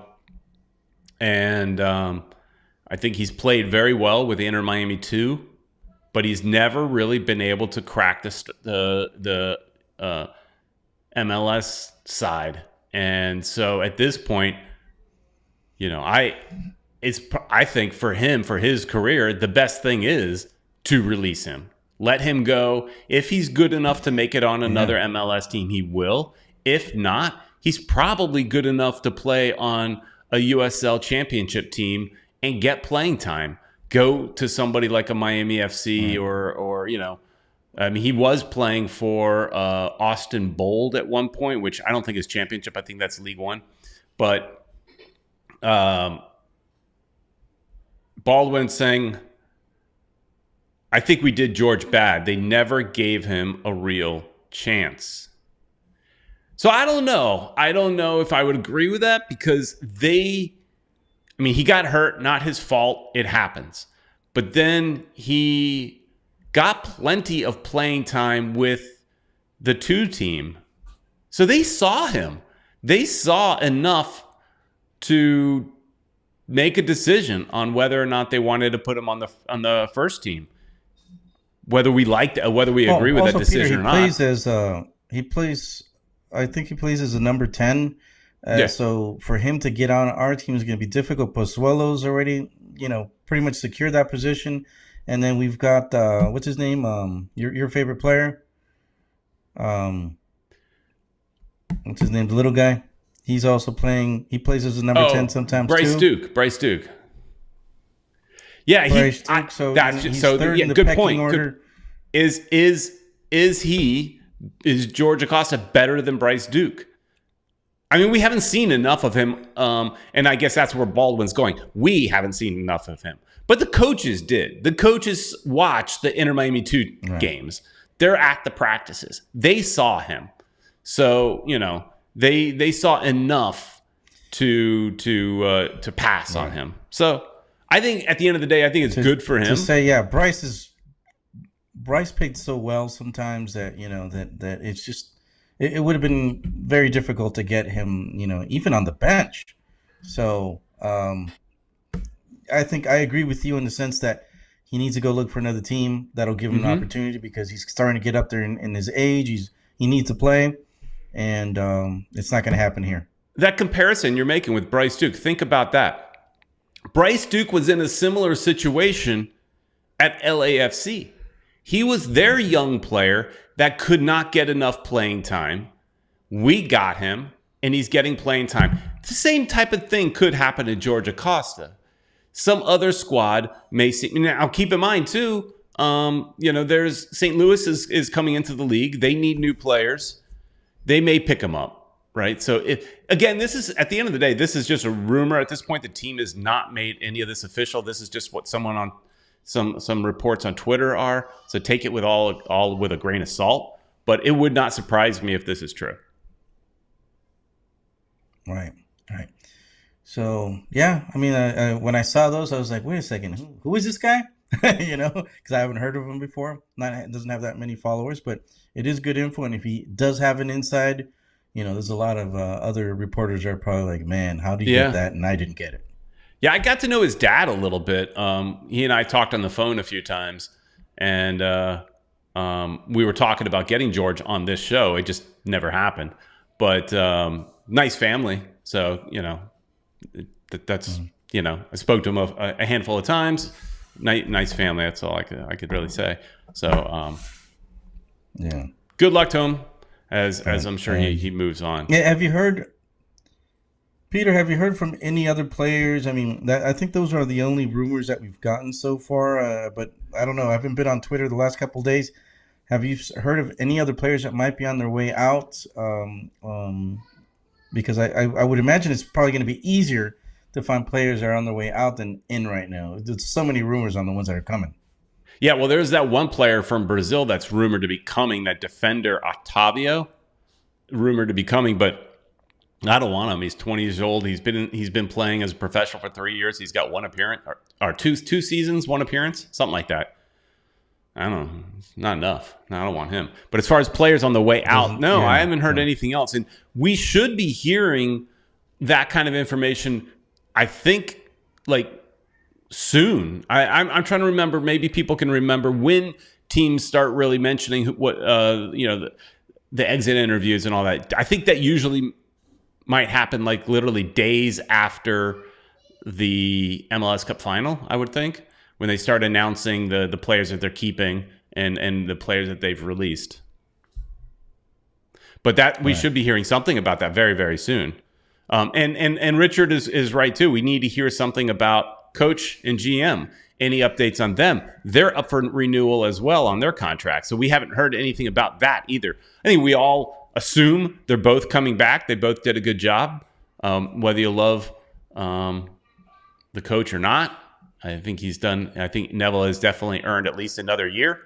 And I think he's played very well with Inter Miami too, but he's never really been able to crack the MLS side. And so at this point, I think for him, for his career, the best thing is to release him. Let him go. If he's good enough to make it on another MLS team, he will. If not, he's probably good enough to play on a USL championship team and get playing time. Go to somebody like a Miami FC or I mean, he was playing for Austin Bold at one point, which I don't think is championship. I think that's League One. But Baldwin saying, I think we did George bad. They never gave him a real chance. So I don't know. I don't know if I would agree with that, because he got hurt, not his fault. It happens. But then he got plenty of playing time with the 2 team. So they saw him. They saw enough to make a decision on whether or not they wanted to put him on the first team. Whether we agree with that decision, Peter, or not. I think he plays as a number 10, Yeah. So for him to get on our team is going to be difficult. Pozuelo's already, pretty much secured that position, and then we've got what's his name? Your favorite player? Um, what's his name? The little guy. He's also playing. He plays as a number 10 Oh, sometimes Bryce too. Duke. Bryce Duke. Yeah, Bryce Duke. He's third in the good pecking point. order. Is George Acosta better than Bryce Duke? I mean, we haven't seen enough of him, and I guess that's where Baldwin's going. We haven't seen enough of him, but the coaches did. The coaches watched the Inter Miami 2 games. They're at the practices. They saw him, so they saw enough to pass on him. So I think at the end of the day, I think it's good for him to say, Bryce played so well sometimes that that it's just it would have been very difficult to get him even on the bench. So I think I agree with you in the sense that he needs to go look for another team that'll give him an opportunity, because he's starting to get up there in his age. He needs to play, and it's not going to happen here. That comparison you're making with Bryce Duke, think about that. Bryce Duke was in a similar situation at LAFC. He was their young player that could not get enough playing time. We got him, and he's getting playing time. The same type of thing could happen to George Acosta. Some other squad may see. Now, keep in mind too. There's St. Louis is coming into the league. They need new players. They may pick him up, right? So this is at the end of the day, this is just a rumor at this point. The team has not made any of this official. This is just what someone on some reports on Twitter are. So take it with all with a grain of salt. But it would not surprise me if this is true. Right. So yeah, I mean, when I saw those, I was like, wait a second, who is this guy? Because I haven't heard of him before. Doesn't have that many followers, but it is good info. And if he does have an inside, there's a lot of other reporters that are probably like, man, how did you get that? And I didn't get it. Yeah, I got to know his dad a little bit. He and I talked on the phone a few times, and we were talking about getting George on this show. It just never happened. But nice family. So, that's, I spoke to him a handful of times. Nice family. That's all I could really say. So, yeah. Good luck to him as I'm sure he moves on. Yeah. Have you heard, Peter, from any other players? I mean, I think those are the only rumors that we've gotten so far. But I don't know. I haven't been on Twitter the last couple of days. Have you heard of any other players that might be on their way out? Because I would imagine it's probably going to be easier to find players that are on their way out than in right now. There's so many rumors on the ones that are coming. Yeah, well, there's that one player from Brazil that's rumored to be coming, that defender Otavio, rumored to be coming, but I don't want him. He's 20 years old. He's been playing as a professional for 3 years. He's got one appearance or two seasons, one appearance, something like that. I don't know. It's not enough. No, I don't want him. But as far as players on the way out, I haven't heard anything else. And we should be hearing that kind of information, I think, like soon. I'm trying to remember. Maybe people can remember when teams start really mentioning what the exit interviews and all that. I think that usually might happen like literally days after the MLS Cup final, I would think, when they start announcing the players that they're keeping and the players that they've released. But that we should be hearing something about that very, very soon. And Richard is right too. We need to hear something about coach and GM. Any updates on them? They're up for renewal as well on their contract. So we haven't heard anything about that either. I think we all assume they're both coming back. They both did a good job. Whether you love the coach or not, I think he's done. I think Neville has definitely earned at least another year.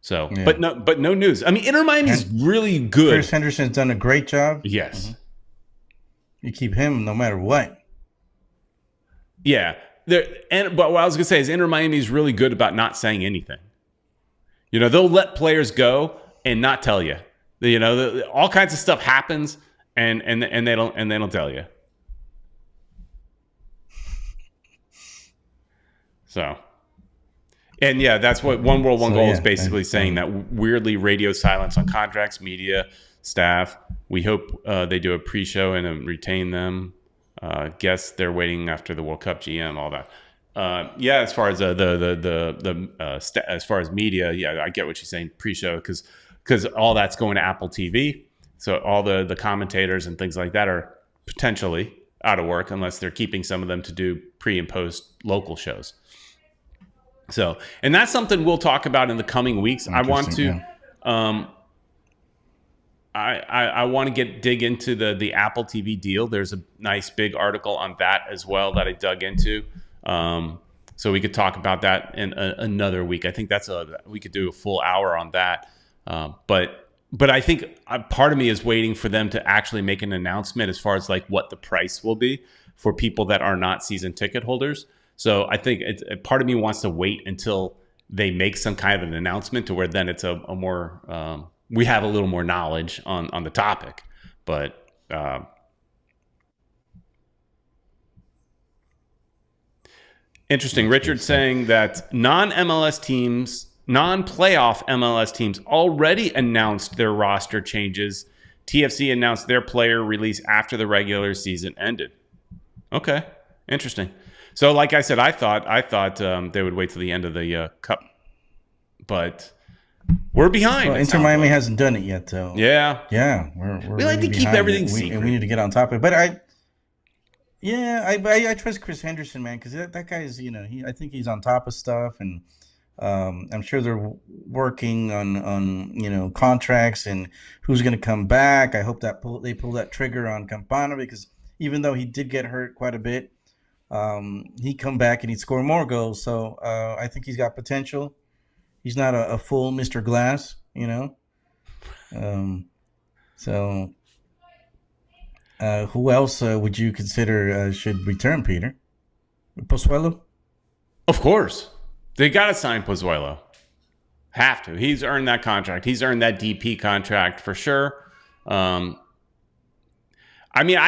So, yeah. but no news. I mean, Inter Miami's really good. Chris Henderson's done a great job. Yes, you keep him no matter what. Yeah, but what I was gonna say is Inter Miami's really good about not saying anything. They'll let players go and not tell you. All kinds of stuff happens, and they don't tell you. So And yeah, that's what One World, One Goal is basically saying, that weirdly radio silence on contracts, media, staff. We hope they do a pre-show and retain them. Guess they're waiting after the World Cup, GM, all that. Yeah, as far as as far as media, yeah, I get what you're saying, pre-show, because all that's going to Apple TV. So all the commentators and things like that are potentially out of work unless they're keeping some of them to do pre and post local shows. So, and that's something we'll talk about in the coming weeks. I want to, I want to dig into the Apple TV deal. There's a nice big article on that as well that I dug into. So we could talk about that in another week. I think we could do a full hour on that. But I think part of me is waiting for them to actually make an announcement as far as like what the price will be for people that are not season ticket holders. So I think part of me wants to wait until they make some kind of an announcement to where then it's a more we have a little more knowledge on the topic. But interesting. Richard saying that non-playoff MLS teams already announced their roster changes. TFC announced their player release after the regular season ended. Okay, interesting. So, like I said, I thought they would wait till the end of the cup, but we're behind. Well, Inter Miami hasn't done it yet, though. Yeah, we're we like to keep everything secret. We need to get on top of it. But I trust Chris Henderson, man, because that guy is, I think he's on top of stuff, and I'm sure they're working on contracts and who's going to come back. I hope that they pull that trigger on Campana, because even though he did get hurt quite a bit, he'd come back and he'd score more goals. So I think he's got potential. He's not a full Mr. Glass, So who else would you consider should return, Peter? Pozuelo? Of course. They got to sign Pozuelo. Have to. He's earned that contract. He's earned that DP contract for sure. I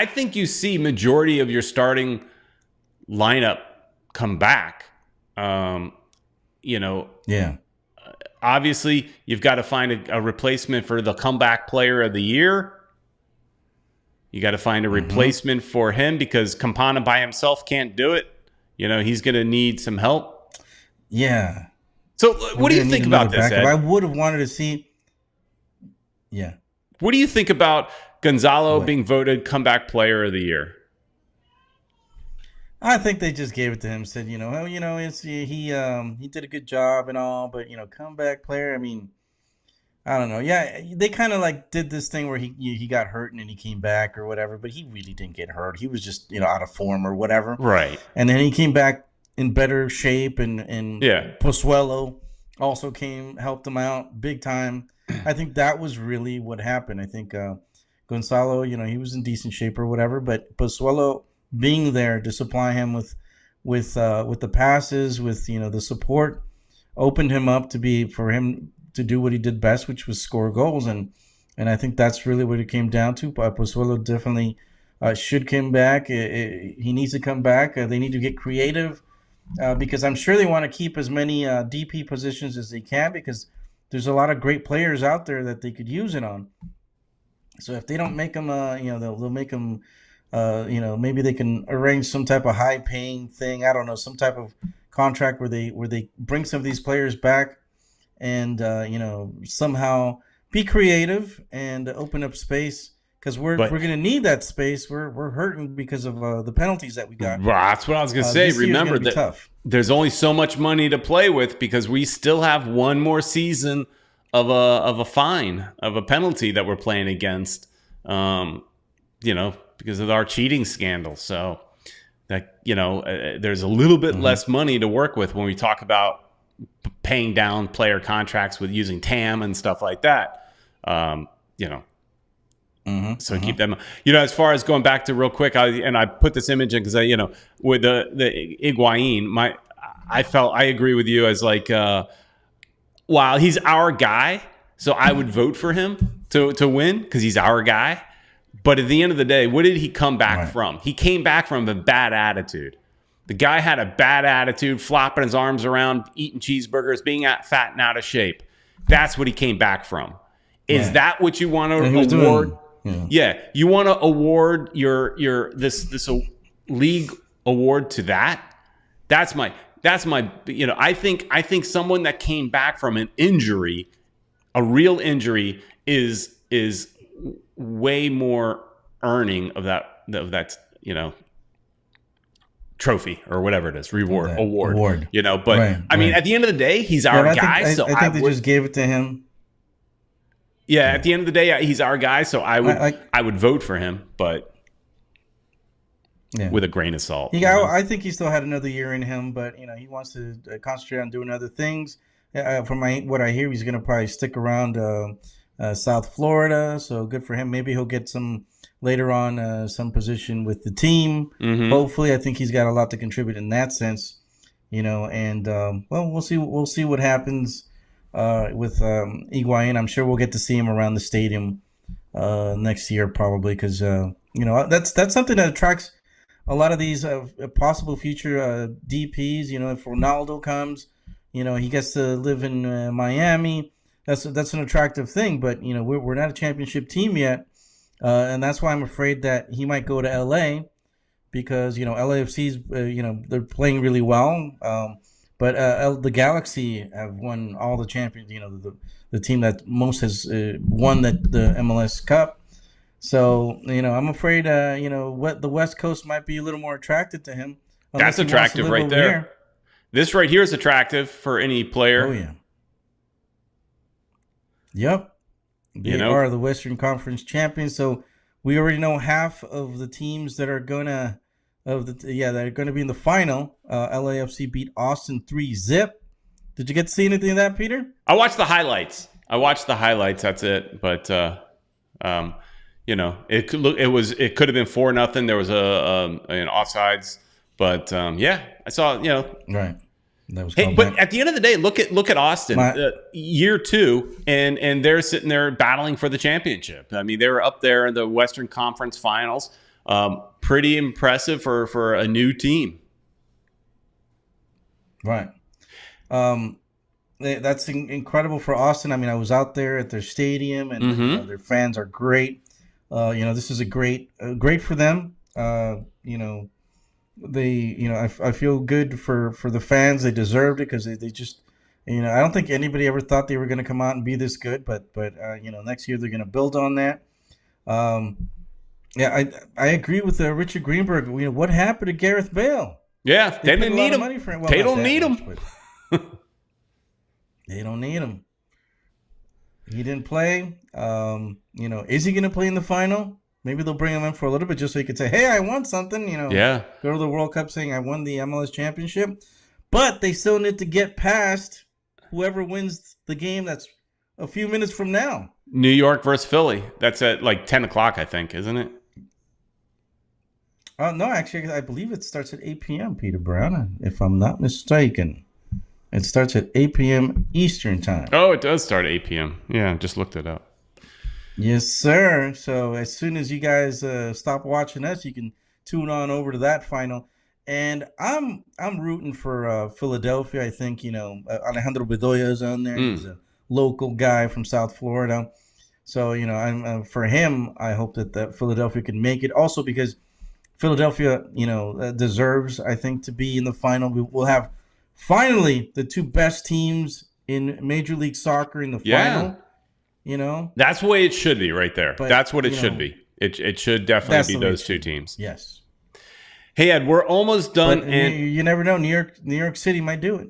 think you see majority of your starting lineup come back. Yeah. Obviously, you've got to find a replacement for the comeback player of the year. You got to find a replacement for him because Campana by himself can't do it. He's going to need some help. Yeah. So what do you think about this, Ed? I would have wanted to see. Yeah. What do you think about Gonzalo being voted comeback player of the year? I think they just gave it to him. Said, he did a good job and all, but comeback player. I don't know. Yeah, they kind of like did this thing where he got hurt and then he came back or whatever, but he really didn't get hurt. He was just out of form or whatever. Right. And then he came back in better shape, and Pozuelo also helped him out big time. I think that was really what happened. I think Gonzalo, he was in decent shape or whatever, but Pozuelo being there to supply him with the passes, with the support, opened him up for him to do what he did best, which was score goals, and I think that's really what it came down to. Pozuelo definitely should come back. He needs to come back. They need to get creative because I'm sure they want to keep as many DP positions as they can, because there's a lot of great players out there that they could use it on. So if they don't make them, they'll make them. Maybe they can arrange some type of high-paying thing. I don't know, some type of contract where they bring some of these players back, and somehow be creative and open up space, because we're going to need that space. We're hurting because of the penalties that we got. Well, that's what I was going to say. Remember that there's only so much money to play with, because we still have one more season of a fine, of a penalty that we're playing against. Because of our cheating scandal. So that, there's a little bit less money to work with when we talk about paying down player contracts with using TAM and stuff like that. So keep them, as far as going back to real quick, I put this image in because with the Higuain, I agree with you as like, while he's our guy, so I would vote for him to win because he's our guy. But at the end of the day, what did he come back from? He came back from a bad attitude. The guy had a bad attitude, flopping his arms around, eating cheeseburgers, being fat and out of shape. That's what he came back from. Is that what you want to award? Yeah, you want to award your this league award to that? That's my I think someone that came back from an injury, a real injury, is way more earning of that trophy or whatever it is, award. But right, I mean, at the end of the day, he's our guy. I think they just gave it to him. Yeah, at the end of the day, he's our guy, so I would vote for him, but with a grain of salt. I think he still had another year in him, but he wants to concentrate on doing other things. From what I hear, he's going to probably stick around South Florida, so good for him. Maybe he'll get some later on some position with the team. Mm-hmm. Hopefully, I think he's got a lot to contribute in that sense. And we'll see what happens with Higuain. I'm sure we'll get to see him around the stadium next year, probably, because that's something that attracts a lot of these possible future DPs. If Ronaldo comes, he gets to live in Miami. That's an attractive thing, but we're not a championship team yet, and that's why I'm afraid that he might go to LA because LAFC's they're playing really well, but the Galaxy have won all the champions. The team that most has won the MLS Cup. So I'm afraid what the West Coast might be a little more attractive to him. That's attractive right there. Here. This right here is attractive for any player. Oh yeah. Yep. They are the Western Conference champions. So we already know half of the teams that are gonna be in the final. LAFC beat Austin 3-0. Did you get to see anything of that, Peter? I watched the highlights. That's it. But it could have been 4-0. There was an offsides, but I saw right. But at the end of the day, look at Austin, year 2, and they're sitting there battling for the championship. I mean, they were up there in the Western Conference Finals. Pretty impressive for a new team. Right. That's incredible for Austin. I mean, I was out there at their stadium, and their fans are great. This is a great for them. I feel good for the fans. They deserved it because they just, I don't think anybody ever thought they were going to come out and be this good, but next year they're going to build on that. I agree with Richard Greenberg. What happened to Gareth Bale? Yeah, they didn't need him. Well, they don't need him. They don't need him. He didn't play. Is he going to play in the final? Maybe they'll bring him in for a little bit just so he could say, hey, I won something, Yeah. Go to the World Cup saying I won the MLS championship. But they still need to get past whoever wins the game that's a few minutes from now. New York versus Philly. That's at like 10 o'clock, I think, isn't it? No, actually, I believe it starts at 8 p.m., Peter Brown, if I'm not mistaken. It starts at 8 p.m. Eastern time. Oh, it does start at 8 p.m. Yeah, just looked it up. Yes, sir. So as soon as you guys stop watching us, you can tune on over to that final. And I'm rooting for Philadelphia. I think Alejandro Bedoya is on there. He's a local guy from South Florida. So I'm for him. I hope that Philadelphia can make it. Also because Philadelphia deserves, I think, to be in the final. We'll have finally the two best teams in Major League Soccer in the final. That's the way it should be right there. But, that's what it should be. It should definitely be those two teams. Yes. Hey, Ed, we're almost done. But you never know. New York City might do it.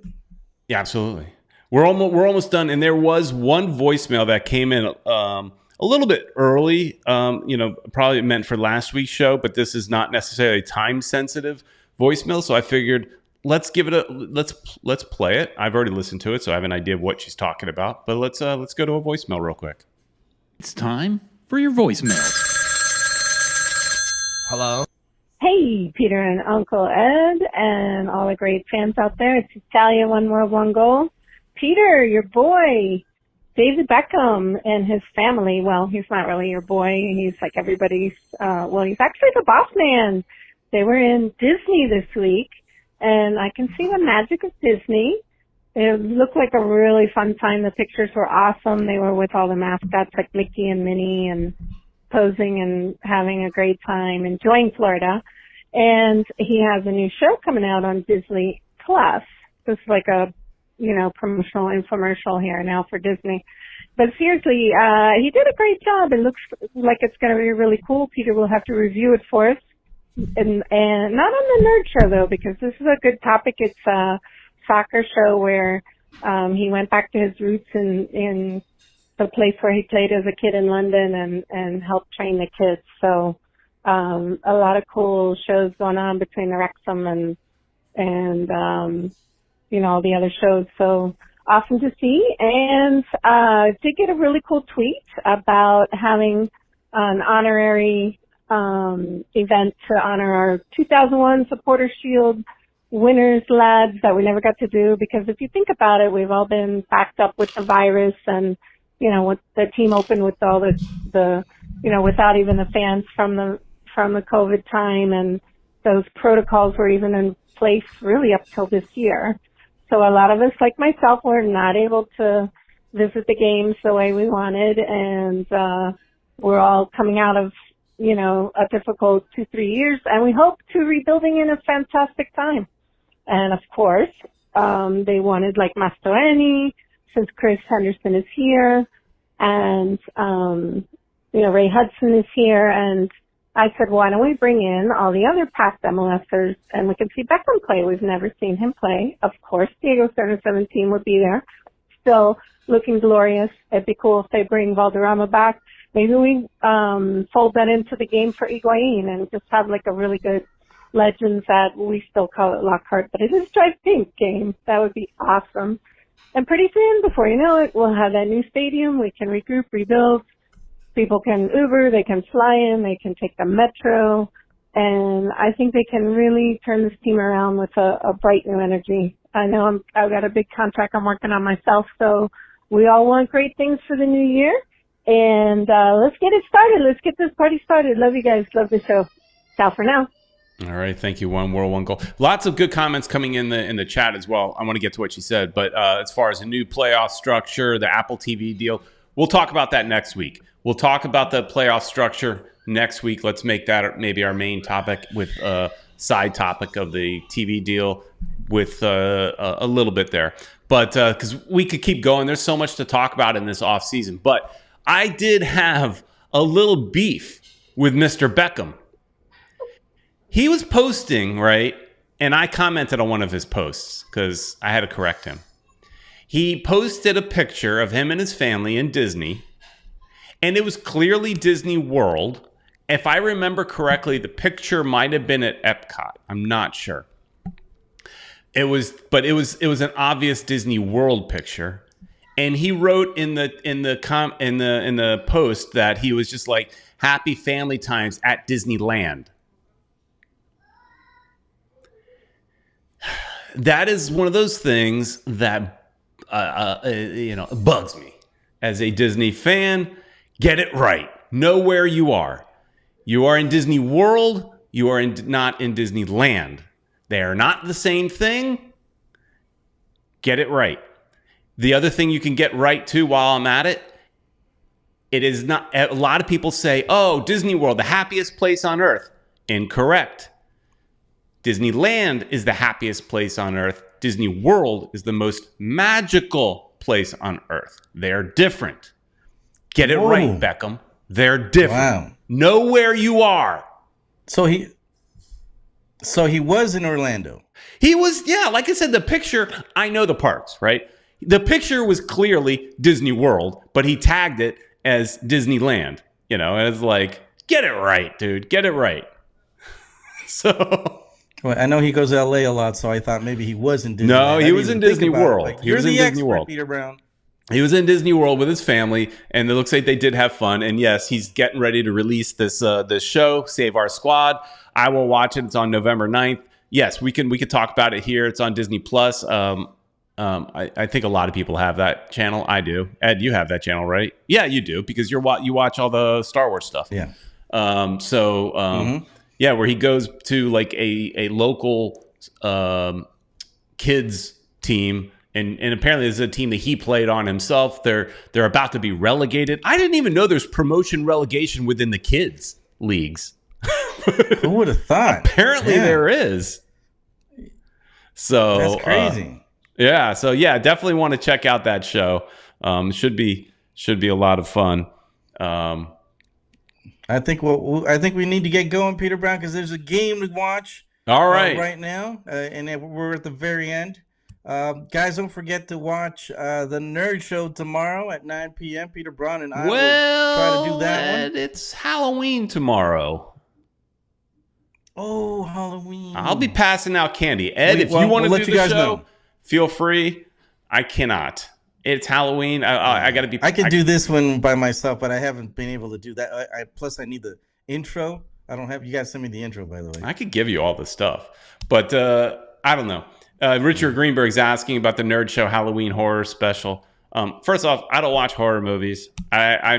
Yeah, absolutely. We're almost done. And there was one voicemail that came in a little bit early, probably meant for last week's show, but this is not necessarily time sensitive voicemail. So I figured let's play it. I've already listened to it, so I have an idea of what she's talking about. But let's go to a voicemail real quick. It's time for your voicemail. Hello. Hey, Peter and Uncle Ed and all the great fans out there. It's Italia, One World, One Goal. Peter, your boy, David Beckham and his family. Well, he's not really your boy. He's like everybody's, he's actually the boss man. They were in Disney this week and I can see the magic of Disney. It looked like a really fun time. The pictures were awesome. They were with all the mascots like Mickey and Minnie and posing and having a great time, enjoying Florida. And he has a new show coming out on Disney Plus. This is like a, promotional infomercial here now for Disney. But seriously, he did a great job. It looks like it's going to be really cool. Peter will have to review it for us. And not on the nerd show though, because this is a good topic. It's a soccer show where, he went back to his roots in the place where he played as a kid in London and helped train the kids. So, a lot of cool shows going on between the Wrexham and all the other shows. So awesome to see. And, did get a really cool tweet about having an honorary, event to honor our 2001 Supporter Shield winners, lads, that we never got to do, because if you think about it, we've all been backed up with the virus and, with the team open with all the without even the fans from the COVID time, and those protocols were even in place really up till this year. So a lot of us, like myself, were not able to visit the games the way we wanted, and we're all coming out of, a difficult 2-3 years, and we hope to rebuilding in a fantastic time. And of course, they wanted like Mastroeni, since Chris Henderson is here, and, Ray Hudson is here, and I said, why don't we bring in all the other past MLSers and we can see Beckham play. We've never seen him play. Of course, Diego Cerna 17 would be there. Still looking glorious. It'd be cool if they bring Valderrama back. Maybe we fold that into the game for Higuain and just have like a really good Legends that we still call it Lockhart, but it is Stripe Pink game. That would be awesome. And pretty soon, before you know it, we'll have that new stadium. We can regroup, rebuild. People can Uber, they can fly in, they can take the metro, and I think they can really turn this team around with a bright new energy. I know I've got a big contract I'm working on myself, so we all want great things for the new year. And let's get it started. Let's get this party started. Love you guys. Love the show. Ciao for now. All right, thank you. One world, one goal. Lots of good comments coming in the chat as well. I want to get to what you said, but as far as a new playoff structure, the Apple TV deal, we'll talk about that next week. We'll talk about the playoff structure next week. Let's make that maybe our main topic with a side topic of the TV deal with a little bit there. But because we could keep going. There's so much to talk about in this offseason. But I did have a little beef with Mr. Beckham. He was posting, right? And I commented on one of his posts because I had to correct him. He posted a picture of him and his family in Disney. And it was clearly Disney World. If I remember correctly, the picture might have been at Epcot. I'm not sure. It was an obvious Disney World picture. And he wrote in the post that he was just like happy family times at Disneyland. That is one of those things that bugs me as a Disney fan. Get it right. Know where you are. You are in Disney World. You are not in Disneyland. They are not the same thing. Get it right. The other thing you can get right too while I'm at it, it is not. A lot of people say, "Oh, Disney World, the happiest place on earth." Incorrect. Disneyland is the happiest place on earth. Disney World is the most magical place on earth. They're different. Get it right, Beckham. They're different. Wow. Know where you are. So he was in Orlando. He was, yeah, like I said, the picture, I know the parks, right? The picture was clearly Disney World, but he tagged it as Disneyland. And it's like, get it right, dude. Get it right. So... Well, I know he goes to LA a lot, so I thought maybe he was in Disney. No, he was in Disney World. He was in Disney World. Peter Brown. He was in Disney World with his family, and it looks like they did have fun. And yes, he's getting ready to release this show, Save Our Squad. I will watch it. It's on November 9th. Yes, we can talk about it here. It's on Disney Plus. I think a lot of people have that channel. I do. Ed, you have that channel, right? Yeah, you do, because you watch all the Star Wars stuff. Yeah. Yeah, where he goes to like a local kids team. And apparently this is a team that he played on himself. They're about to be relegated. I didn't even know there's promotion relegation within the kids leagues. Who would have thought? Apparently there is. So that's crazy. So definitely want to check out that show. Should be a lot of fun. I think we need to get going, Peter Brown, because there's a game to watch. All right, right now, and we're at the very end. Guys, don't forget to watch the Nerd Show tomorrow at 9 p.m. Peter Brown and I will try to do that one. It's Halloween tomorrow. Oh, Halloween! I'll be passing out candy. Ed, if you want to do the show, feel free. I cannot. It's Halloween. I got to be. I can do this one by myself, but I haven't been able to do that. Plus, I need the intro. I don't have. You guys send me the intro, by the way. I could give you all the stuff, but I don't know. Richard Greenberg's asking about the Nerd Show Halloween horror special. First off, I don't watch horror movies. I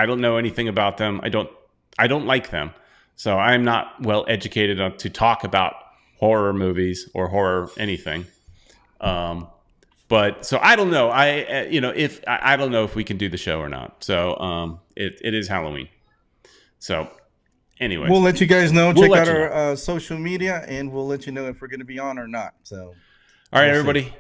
don't know anything about them. I don't like them. So I'm not well educated to talk about horror movies or horror anything. But so I don't know. I don't know if we can do the show or not. So it is Halloween. So anyway, we'll let you guys know. Check out our social media, and we'll let you know if we're going to be on or not. So, all right, everybody.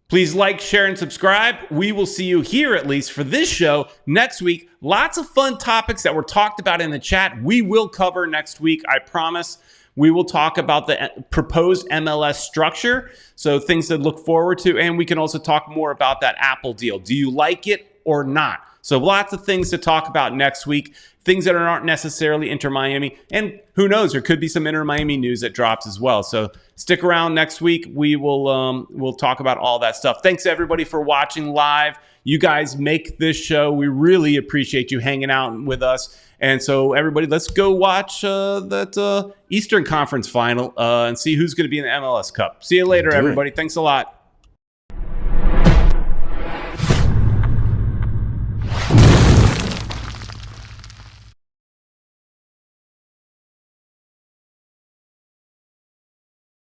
Please like, share, and subscribe. We will see you here, at least for this show, next week. Lots of fun topics that were talked about in the chat. We will cover next week, I promise. We will talk about the proposed MLS structure, so things to look forward to. And we can also talk more about that Apple deal. Do you like it or not? So lots of things to talk about next week. Things that aren't necessarily Inter Miami. And who knows, there could be some Inter Miami news that drops as well. So stick around next week. We will we'll talk about all that stuff. Thanks everybody for watching live. You guys make this show. We really appreciate you hanging out with us. And so everybody, let's go watch that Eastern Conference final and see who's going to be in the MLS Cup. See you later, everybody. Thanks a lot.